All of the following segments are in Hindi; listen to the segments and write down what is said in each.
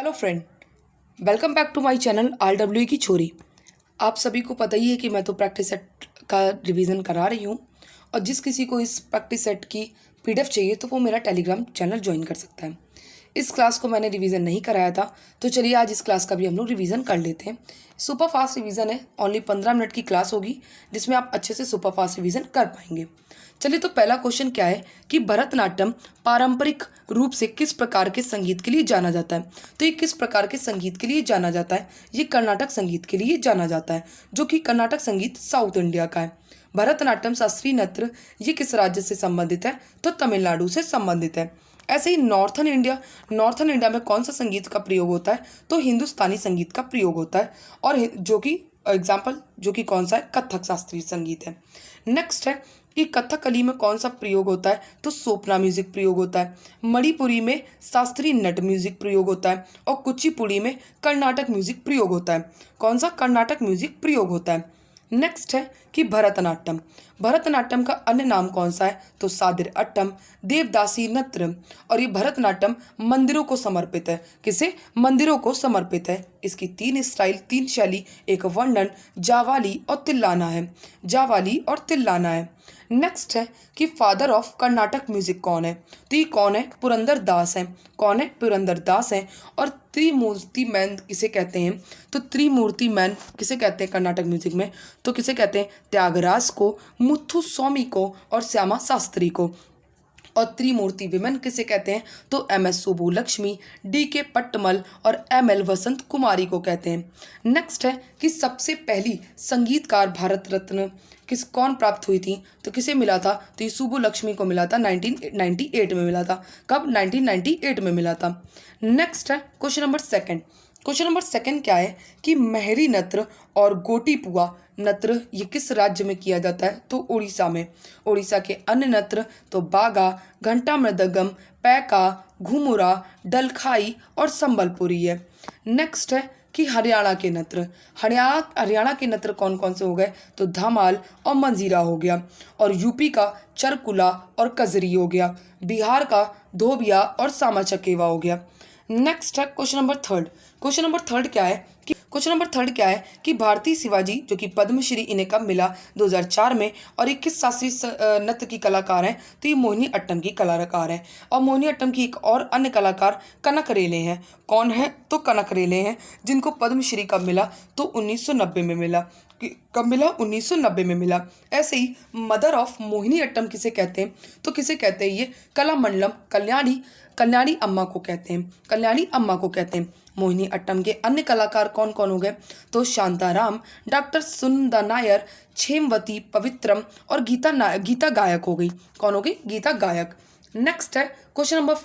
Hello friend, welcome back to my channel RW की छोरी। आप सभी को पता ही है कि मैं तो प्रैक्टिस सेट का रिवीजन करा रही हूँ और जिस किसी को इस प्रैक्टिस सेट की PDF चाहिए तो वो मेरा टेलीग्राम चैनल ज्वाइन कर सकता है। इस क्लास को मैंने रिवीजन नहीं कराया था, तो चलिए आज इस क्लास का भी हम लोग रिवीजन कर लेते हैं। सुपर फास्ट रिवीजन है, ओनली 15 मिनट की क्लास होगी जिसमें आप अच्छे से सुपर फास्ट रिवीजन कर पाएंगे। चलिए, तो पहला क्वेश्चन क्या है कि भरतनाट्यम पारंपरिक रूप से किस प्रकार के संगीत के लिए जाना जाता है। तो ये किस प्रकार के संगीत के लिए जाना जाता है? ये कर्नाटक संगीत के लिए जाना जाता है, जो कि कर्नाटक संगीत साउथ इंडिया का है। भरतनाट्यम शास्त्रीय नृत्य ये किस राज्य से संबंधित है? तो तमिलनाडु से संबंधित है। ऐसे ही नॉर्थन इंडिया में कौन सा संगीत का प्रयोग होता है? तो हिंदुस्तानी संगीत का प्रयोग होता है, और जो कि एग्जाम्पल जो कि कौन सा है? कथक शास्त्रीय संगीत है। नेक्स्ट है कि कथकली में कौन सा प्रयोग होता है? तो सोपना म्यूजिक प्रयोग होता है। मणिपुरी में शास्त्रीय नट म्यूजिक प्रयोग होता है, और कुचिपुड़ी में कर्नाटक म्यूजिक प्रयोग होता है। कौन सा? कर्नाटक म्यूजिक प्रयोग होता है। नेक्स्ट है कि भरतनाट्यम का अन्य नाम कौन सा है? तो सादिर अट्टम, देवदासी नृत्य। और ये भरतनाट्यम मंदिरों को समर्पित है। किसे? मंदिरों को समर्पित है। इसकी 3 स्टाइल, 3 शैली, एक वर्णन, जावाली और तिल्लाना है। नेक्स्ट है कि फादर ऑफ कर्नाटक म्यूजिक कौन है? तो ये कौन है? पुरंदर दास है। कौन है? पुरंदर दास है। और त्रिमूर्ति मैन किसे कहते हैं? तो त्रिमूर्ति मैन किसे कहते हैं कर्नाटक म्यूजिक में? तो किसे कहते हैं? त्यागराज को, मुथुस्वामी को और श्यामा शास्त्री को। और त्रिमूर्ति विमेन किसे कहते हैं? तो MS सुब्बुलक्ष्मी, DK पट्टमल और ML वसंत कुमारी को कहते हैं। नेक्स्ट है कि सबसे पहली संगीतकार भारत रत्न कौन प्राप्त हुई थी? तो किसे मिला था? तो ये सुब्बुलक्ष्मी को मिला था, 1998 में मिला था। कब? 1998 में मिला था। नेक्स्ट है क्वेश्चन नंबर सेकंड क्या है कि मेहरी नृत्य और गोटीपुआ नृत्य ये किस राज्य में किया जाता है? तो उड़ीसा में। उड़ीसा के अन्य नृत्य तो बागा, घंटा मृदंगम, पैका, घुमुरा, डलखाई और संबलपुरी है। नेक्स्ट है कि हरियाणा के नृत्य कौन कौन से हो गए? तो धमाल और मंजीरा हो गया। और यूपी का चरकुला और कजरी हो गया। बिहार का धोबिया और सामा चकेवा हो गया। नेक्स्ट है क्वेश्चन नंबर थर्ड क्या है कि भारती शिवाजी जो कि पद्मश्री इन्हें कब मिला? 2004 में। और ये किस शास्त्रीय नृत्य की कलाकार हैं? तो ये मोहिनी अट्टम की कलाकार हैं। और मोहिनी अट्टम की एक और अन्य कलाकार कनक रेले हैं। कौन है? तो कनक रेले हैं, जिनको पद्मश्री कब मिला? तो 1990 में मिला। कब मिला? 1990 में मिला। ऐसे ही मदर ऑफ मोहिनी अट्टम किसे कहते हैं? तो किसे कहते हैं? ये कलामंडलम कल्याणी अम्मा को कहते हैं। मोहिनी अट्टम के अन्य कलाकार कौन कौन हो गए? तो शांताराम, डॉक्टर सुनंदा नायर, क्षेमवती, पवित्रम और गीता गायक हो गई। कौन हो गई? गीता गायक। नेक्स्ट है क्वेश्चन नंबर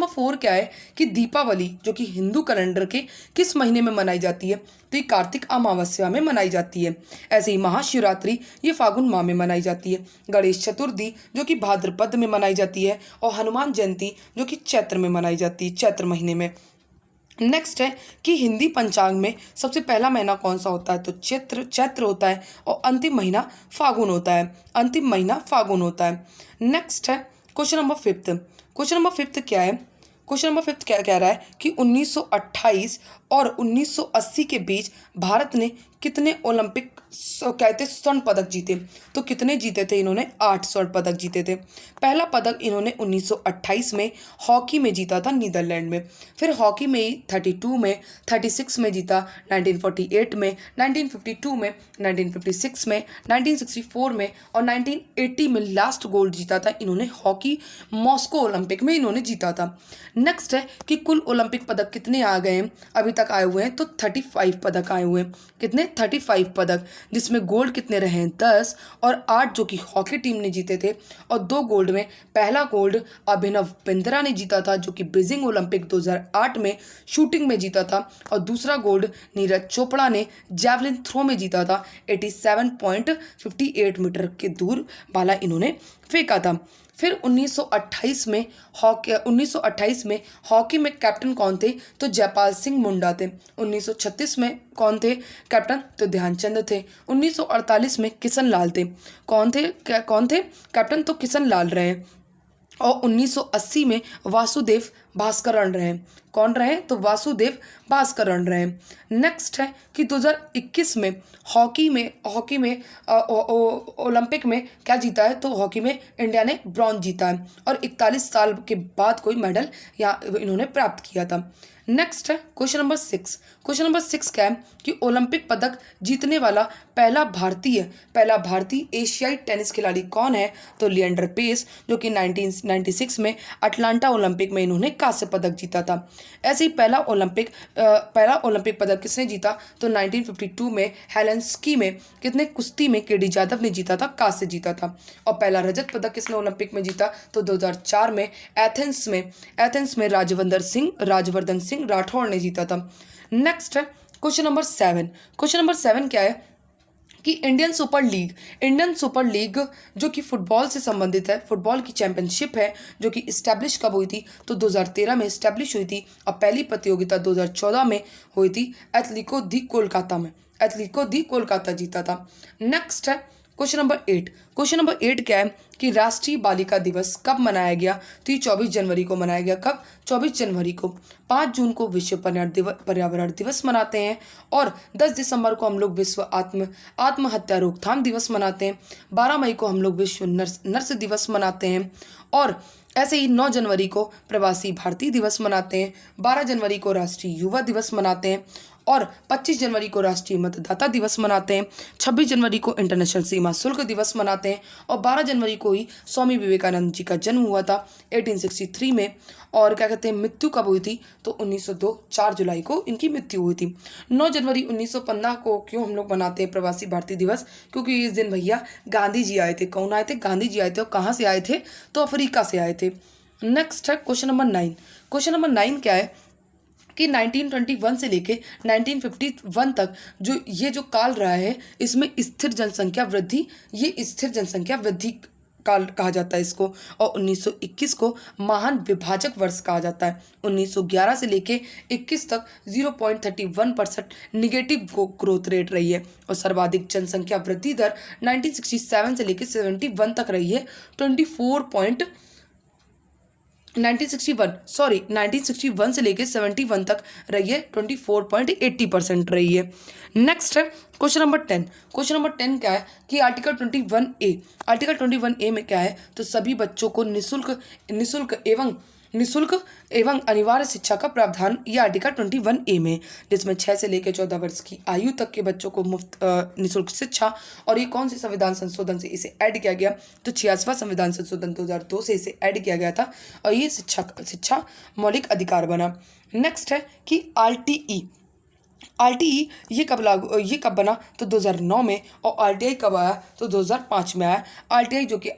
4 क्या है कि दीपावली जो कि हिंदू कैलेंडर के किस महीने में मनाई जाती है? तो ये कार्तिक अमावस्या में मनाई जाती है। ऐसे ही महाशिवरात्रि ये फागुन माह में मनाई जाती है। गणेश चतुर्थी जो कि भाद्रपद में मनाई जाती है। और हनुमान जयंती जो कि चैत्र में मनाई जाती है, चैत्र महीने में। नेक्स्ट है कि हिंदी पंचांग में सबसे पहला महीना कौन सा होता है? तो चैत्र होता है। और अंतिम महीना फागुन होता है। नेक्स्ट है क्वेश्चन नंबर फिफ्थ क्या है? क्वेश्चन नंबर 5 क्या कह रहा है कि 1928 और 1980 के बीच भारत ने कितने ओलंपिक कहते स्वर्ण पदक जीते? तो कितने जीते थे इन्होंने? 8 स्वर्ण पदक जीते थे। पहला पदक इन्होंने 1928 में हॉकी में जीता था, नीदरलैंड में। फिर हॉकी में ही 32 में, 36 में जीता, 1948 में, 1952 में, 1956 में, 1964 में और 1980 में लास्ट गोल्ड जीता था इन्होंने हॉकी मॉस्को ओलंपिक में इन्होंने जीता था। नेक्स्ट है कि कुल ओलंपिक पदक कितने आ गए हैं अभी तक आए हुए हैं? तो 35 पदक आए हुए हैं। कितने? 35 पदक, जिसमें गोल्ड कितने रहे हैं? 10 और 8 जो कि हॉकी टीम ने जीते थे। और 2 गोल्ड में पहला गोल्ड अभिनव बिंद्रा ने जीता था जो कि बीजिंग ओलंपिक 2008 में शूटिंग में जीता था। और दूसरा गोल्ड नीरज चोपड़ा ने जैवलिन थ्रो में जीता था। 87.58 मीटर के दूर वाला इन्होंने फेंका था। फिर 1928 में हॉकी में कैप्टन कौन थे? तो जयपाल सिंह मुंडा थे। 1936 में कौन थे कैप्टन? तो ध्यानचंद थे। 1948 में किशन लाल थे। कौन थे कैप्टन? तो किशन लाल रहे। और 1980 में वासुदेव भास्करण रहे। कौन रहे? तो वासुदेव भास्करन रहे। नेक्स्ट है कि 2021 में हॉकी में ओलंपिक में क्या जीता है? तो हॉकी में इंडिया ने ब्रॉन्ज जीता है और 41 साल के बाद कोई मेडल या इन्होंने प्राप्त किया था। नेक्स्ट है क्वेश्चन नंबर 6। क्वेश्चन नंबर 6 क्या है कि ओलंपिक पदक जीतने वाला पहला भारतीय एशियाई टेनिस खिलाड़ी कौन है? तो लिएंडर पेस, जो कि 1996 में अटलांटा ओलंपिक में इन्होंने कांस्य पदक जीता था। ऐसे ही पहला ओलंपिक पदक किसने जीता? तो 1952 में हेलेंस्की में कुश्ती में केडी यादव ने जीता था, कांस्य जीता था। और पहला रजत पदक किसने ओलंपिक में जीता? तो 2004 में एथेंस में राजवर्धन सिंह राठौड़ ने जीता था। नेक्स्ट है क्वेश्चन नंबर 7। क्वेश्चन नंबर 7 क्या है कि इंडियन सुपर लीग जो कि फुटबॉल से संबंधित है, फुटबॉल की चैंपियनशिप है, जो कि इस्टेब्लिश कब हुई थी? तो 2013 में इस्टेब्लिश हुई थी और पहली प्रतियोगिता 2014 में हुई थी। एथलेटिको दी कोलकाता जीता था। नेक्स्ट है क्वेश्चन नंबर 8। क्वेश्चन नंबर 8 क्या है कि राष्ट्रीय बालिका दिवस कब मनाया गया? तो ये 24 जनवरी को मनाया गया। कब? 24 जनवरी को। 5 जून को विश्व पर्यावरण दिवस मनाते हैं और 10 दिसंबर को हम लोग विश्व आत्महत्या रोकथाम दिवस मनाते हैं। 12 मई को हम लोग विश्व नर्स दिवस मनाते हैं और ऐसे ही 9 जनवरी को प्रवासी भारतीय दिवस मनाते हैं। 12 जनवरी को राष्ट्रीय युवा दिवस मनाते हैं और 25 जनवरी को राष्ट्रीय मतदाता दिवस मनाते हैं। 26 जनवरी को इंटरनेशनल सीमा शुल्क दिवस मनाते हैं और 12 जनवरी को ही स्वामी विवेकानंद जी का जन्म हुआ था 1863 में। और क्या कहते हैं, मृत्यु कब हुई थी? तो 1902 4 जुलाई को इनकी मृत्यु हुई थी। 9 जनवरी 1915 को क्यों हम लोग मनाते हैं प्रवासी भारतीय दिवस? क्योंकि इस दिन भैया गांधी जी आए थे। कौन आए थे? गांधी जी आए थे। और कहाँ से आए थे? तो अफ्रीका से आए थे। नेक्स्ट है क्वेश्चन नंबर 9। क्वेश्चन नंबर 9 क्या है कि 1921 से लेके 1951 तक जो काल रहा है, इसमें स्थिर जनसंख्या वृद्धि काल कहा जाता है इसको। और 1921 को महान विभाजक वर्ष कहा जाता है। 1911 से लेके 21 तक 0.31% निगेटिव ग्रोथ रेट रही है और सर्वाधिक जनसंख्या वृद्धि दर 1967 से लेके 71 तक रही है 1961 से लेके 71 तक रही है 24.80% रही है। नेक्स्ट है क्वेश्चन नंबर 10। क्वेश्चन नंबर 10 क्या है कि आर्टिकल 21A में क्या है? तो सभी बच्चों को निःशुल्क एवं अनिवार्य शिक्षा का प्रावधान यह आर्टिकल 21A में, जिसमें 6 से लेकर 14 वर्ष की आयु तक के बच्चों को मुफ्त निःशुल्क शिक्षा। और ये कौन से संविधान संशोधन से इसे ऐड किया गया? तो 86वां संविधान संशोधन 2002 से इसे ऐड किया गया था और ये शिक्षा मौलिक अधिकार बना। नेक्स्ट है कि RTE ये कब बना? तो 2009 में। और RTI कब आया? तो 2005 में आया। RTI जो कि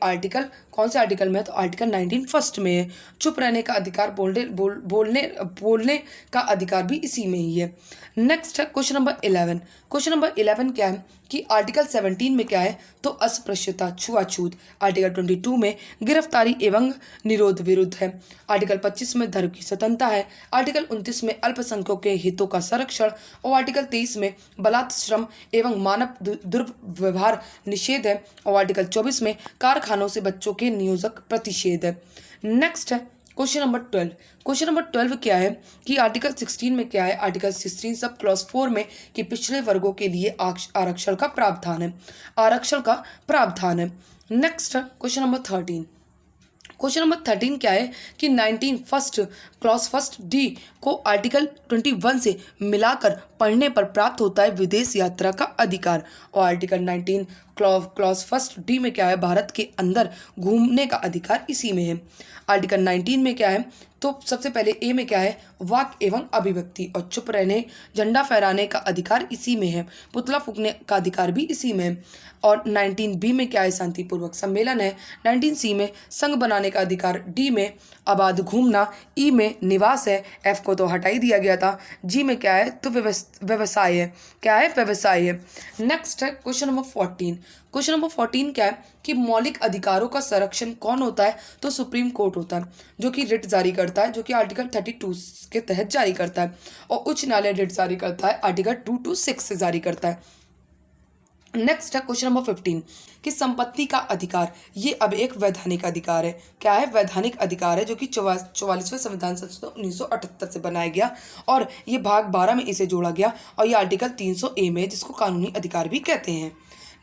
कौन से आर्टिकल में है? तो आर्टिकल 19 फर्स्ट में है। चुप रहने का अधिकार, बोलने का अधिकार भी इसी में ही है। नेक्स्ट है क्वेश्चन नंबर 11। क्वेश्चन नंबर 11 क्या है कि आर्टिकल 17 में क्या है? तो अस्पृश्यता, छुआछूत। आर्टिकल 22 में गिरफ्तारी एवं निरोध विरुद्ध है। आर्टिकल 25 में धर्म की स्वतंत्रता है। आर्टिकल 29 में अल्पसंख्यकों के हितों का संरक्षण और आर्टिकल 23 में बलात् श्रम एवं मानव दुर्व्यवहार निषेध है और आर्टिकल 24 में कारखानों से बच्चों के नियोजक प्रतिषेध है। नेक्स्ट है क्वेश्चन नंबर 12। क्वेश्चन नंबर 12 क्या है कि आर्टिकल 16 में क्या है? आर्टिकल 16 सब क्लॉज 4 में कि पिछड़े वर्गों के लिए आरक्षण का प्रावधान है। Next question number 13। Question number 13 क्या है कि 19 क्लॉज फर्स्ट डी को आर्टिकल 21 से मिलाकर पढ़ने पर प्राप्त होता है विदेश यात्रा का अधिकार। और आर्टिकल 19 क्लॉज फर्स्ट डी में क्या है? भारत के अंदर घूमने का अधिकार इसी में है। आर्टिकल 19 में क्या है? तो सबसे पहले ए में क्या है? वाक एवं अभिव्यक्ति और चुप रहने, झंडा फहराने का अधिकार इसी में है। पुतला फूंकने का अधिकार भी इसी में है। और 19 बी में क्या है? शांतिपूर्वक सम्मेलन है। 19 सी में संघ बनाने का अधिकार, डी में आबाद घूमना, ई में निवास है, एफ को तो हटा ही दिया गया था, जी में क्या है? तो व्यवसाय है। क्या है? व्यवसाय है। नेक्स्ट है क्वेश्चन नंबर 14। क्वेश्चन नंबर 14 क्या है कि मौलिक अधिकारों का संरक्षण कौन होता है? तो सुप्रीम कोर्ट होता है, जो कि रिट जारी करता है, जो कि आर्टिकल 32 के तहत जारी करता है। और उच्च न्यायालय रिट जारी करता है आर्टिकल 226 से जारी करता है। नेक्स्ट है क्वेश्चन नंबर 15 कि संपत्ति का अधिकार ये अब एक वैधानिक अधिकार है। क्या है? वैधानिक अधिकार है, जो कि 44वें संविधान संशोधन 1978 से बनाया गया और ये भाग 12 में इसे जोड़ा गया और ये आर्टिकल 300A में, जिसको कानूनी अधिकार भी कहते हैं।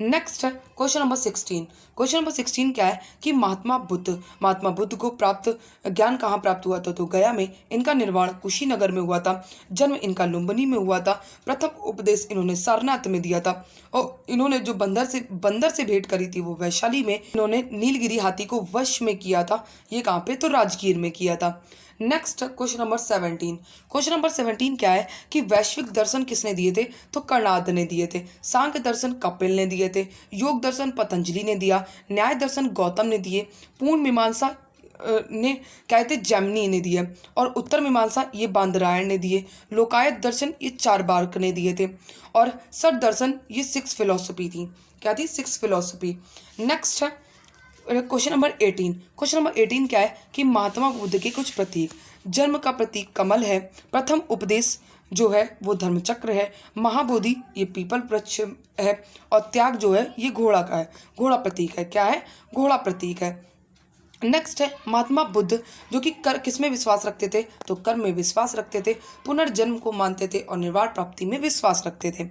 नेक्स्ट है क्वेश्चन नंबर 16। क्वेश्चन नंबर 16 क्या है कि महात्मा बुद्ध को ज्ञान कहाँ प्राप्त हुआ था? तो गया में। इनका निर्वाण कुशीनगर में हुआ था। जन्म इनका लुम्बिनी में हुआ था। प्रथम उपदेश इन्होंने सारनाथ में दिया था और इन्होंने जो बंदर से भेंट करी थी वो वैशाली में। इन्होंने नीलगिरी हाथी को वश में किया था। ये कहाँ पे? तो राजगीर में किया था। Next question number 17। Question number 17 क्या है कि वैश्विक दर्शन किसने दिए थे? तो कणाद ने दिए थे। सांख्य दर्शन कपिल ने दिए थे। योग दर्शन पतंजलि ने दिया। न्याय दर्शन गौतम ने दिए। पूर्ण मीमांसा ने क्या थे? जैमिनी ने दिए। और उत्तर मीमांसा ये बांदरायण ने दिए। लोकायत दर्शन ये चारवाक ने दिए थे। और सर दर्शन ये 6 फिलोसफी थी। क्या थी? 6 फिलोसफी। नेक्स्ट है क्वेश्चन नंबर 18। क्वेश्चन नंबर 18 क्या है कि महात्मा बुद्ध के कुछ प्रतीक। जन्म का प्रतीक कमल है। प्रथम उपदेश जो है वो धर्मचक्र है। महाबोधि ये पीपल वृक्ष है। और त्याग जो है ये घोड़ा का है, घोड़ा प्रतीक है। क्या है? घोड़ा प्रतीक है। नेक्स्ट है महात्मा बुद्ध जो कि कर किस में विश्वास रखते थे? तो कर्म में विश्वास रखते थे, पुनर्जन्म को मानते थे और निर्वाण प्राप्ति में विश्वास रखते थे।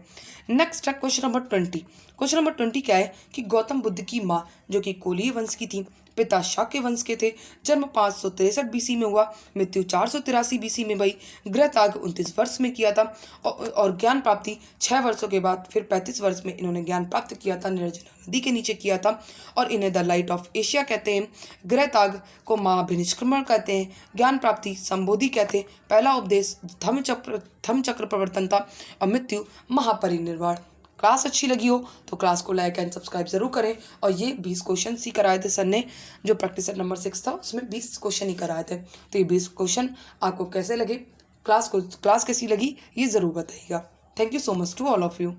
नेक्स्ट है क्वेश्चन नंबर 20। क्वेश्चन नंबर 20 क्या है कि गौतम बुद्ध की माँ जो कि कोलीय वंश की थी, पिता शाक्य वंश के थे। जन्म 563 BC में हुआ, मृत्यु 483 BC में भई। गृह त्याग 29 वर्ष में किया था और ज्ञान प्राप्ति 6 वर्षों के बाद फिर 35 वर्ष में इन्होंने ज्ञान प्राप्त किया था, निर्जना नदी के नीचे किया था और इन्हें द लाइट ऑफ एशिया कहते हैं। गृह त्याग को महाभिनिष्क्रमण कहते हैं। ज्ञान प्राप्ति संबोधि कहते हैं। पहला उपदेश धम्मचक्र प्रवर्तन था और मृत्यु महापरिनिर्वाण। क्लास अच्छी लगी हो तो क्लास को लाइक एंड सब्सक्राइब जरूर करें। और ये 20 क्वेश्चन ही कराए थे सर ने, जो प्रैक्टिस सेट नंबर 6 था उसमें 20 क्वेश्चन ही कराए थे। तो ये 20 क्वेश्चन आपको कैसे लगे, क्लास कैसी लगी ये ज़रूर बताइएगा। Thank you so much to all of you.